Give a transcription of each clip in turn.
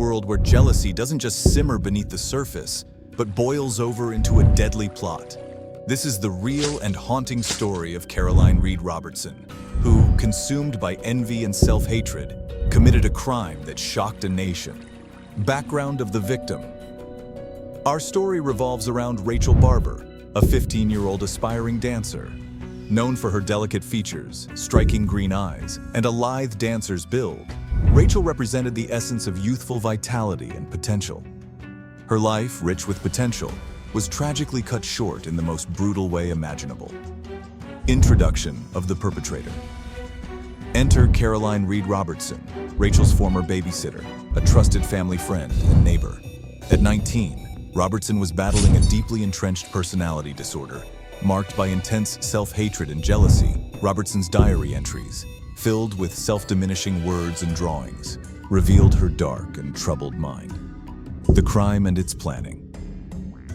world where jealousy doesn't just simmer beneath the surface, but boils over into a deadly plot. This is the real and haunting story of Caroline Reed Robertson, who, consumed by envy and self-hatred, committed a crime that shocked a nation. Background of the victim. Our story revolves around Rachel Barber, a 15-year-old aspiring dancer. Known for her delicate features, striking green eyes, and a lithe dancer's build, Rachel represented the essence of youthful vitality and potential. Her life, rich with potential, was tragically cut short in the most brutal way imaginable. Introduction of the perpetrator. Enter Caroline Reed Robertson, Rachel's former babysitter, a trusted family friend and neighbor. At 19, Robertson was battling a deeply entrenched personality disorder, marked by intense self-hatred and jealousy. Robertson's diary entries, filled with self-diminishing words and drawings, revealed her dark and troubled mind. The crime and its planning.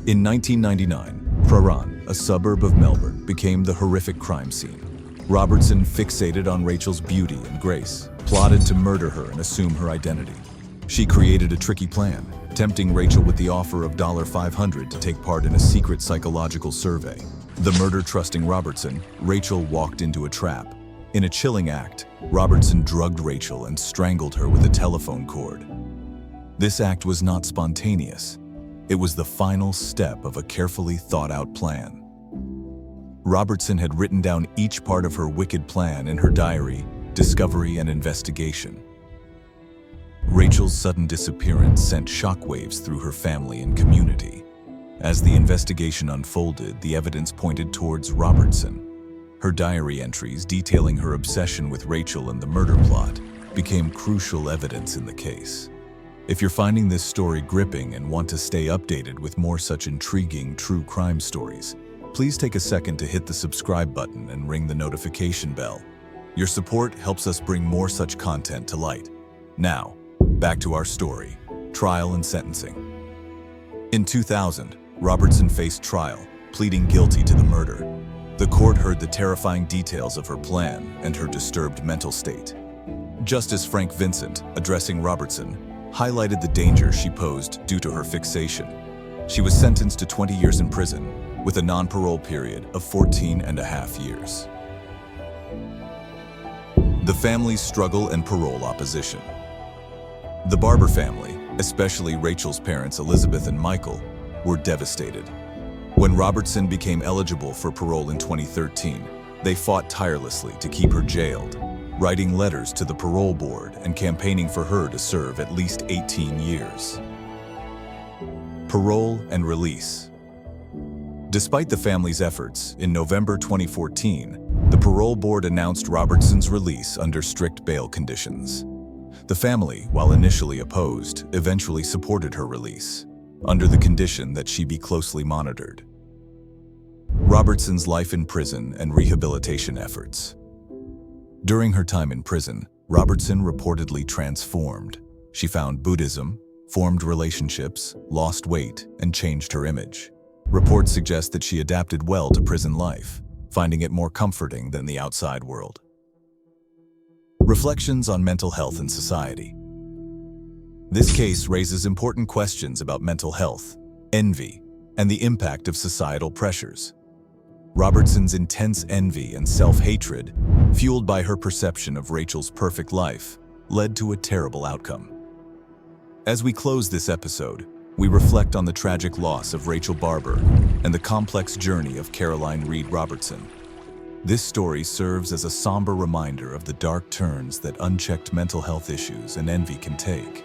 In 1999, Parole, a suburb of Melbourne, became the horrific crime scene. Robertson, fixated on Rachel's beauty and grace, plotted to murder her and assume her identity. She created a tricky plan, tempting Rachel with the offer of $500 to take part in a secret psychological survey. The murder-trusting Robertson, Rachel walked into a trap. In a chilling act, Robertson drugged Rachel and strangled her with a telephone cord. This act was not spontaneous. It was the final step of a carefully thought-out plan. Robertson had written down each part of her wicked plan in her diary, Discovery and Investigation. Rachel's sudden disappearance sent shockwaves through her family and community. As the investigation unfolded, the evidence pointed towards Robertson. Her diary entries detailing her obsession with Rachel and the murder plot became crucial evidence in the case. If you're finding this story gripping and want to stay updated with more such intriguing true crime stories, please take a second to hit the subscribe button and ring the notification bell. Your support helps us bring more such content to light. Now, back to our story, trial and sentencing. In 2000, Robertson faced trial, pleading guilty to the murder. The court heard the terrifying details of her plan and her disturbed mental state. Justice Frank Vincent, addressing Robertson, highlighted the danger she posed due to her fixation. She was sentenced to 20 years in prison, with a non-parole period of 14.5 years. The family's struggle and parole opposition. The Barber family, especially Rachel's parents Elizabeth and Michael, were devastated. When Robertson became eligible for parole in 2013, they fought tirelessly to keep her jailed, writing letters to the parole board and campaigning for her to serve at least 18 years. Parole and Release. Despite the family's efforts, in November 2014, the parole board announced Robertson's release under strict bail conditions. The family, while initially opposed, eventually supported her release, under the condition that she be closely monitored. Robertson's life in prison and rehabilitation efforts. During her time in prison, Robertson reportedly transformed. She found Buddhism, formed relationships, lost weight, and changed her image. Reports suggest that she adapted well to prison life, finding it more comforting than the outside world. Reflections on mental health and society. This case raises important questions about mental health, envy, and the impact of societal pressures. Robertson's intense envy and self-hatred, fueled by her perception of Rachel's perfect life, led to a terrible outcome. As we close this episode, we reflect on the tragic loss of Rachel Barber and the complex journey of Caroline Reed Robertson. This story serves as a somber reminder of the dark turns that unchecked mental health issues and envy can take.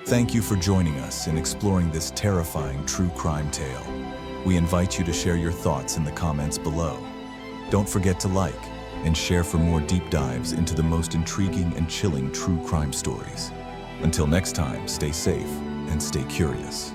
Thank you for joining us in exploring this terrifying true crime tale. We invite you to share your thoughts in the comments below. Don't forget to like and share for more deep dives into the most intriguing and chilling true crime stories. Until next time, stay safe and stay curious.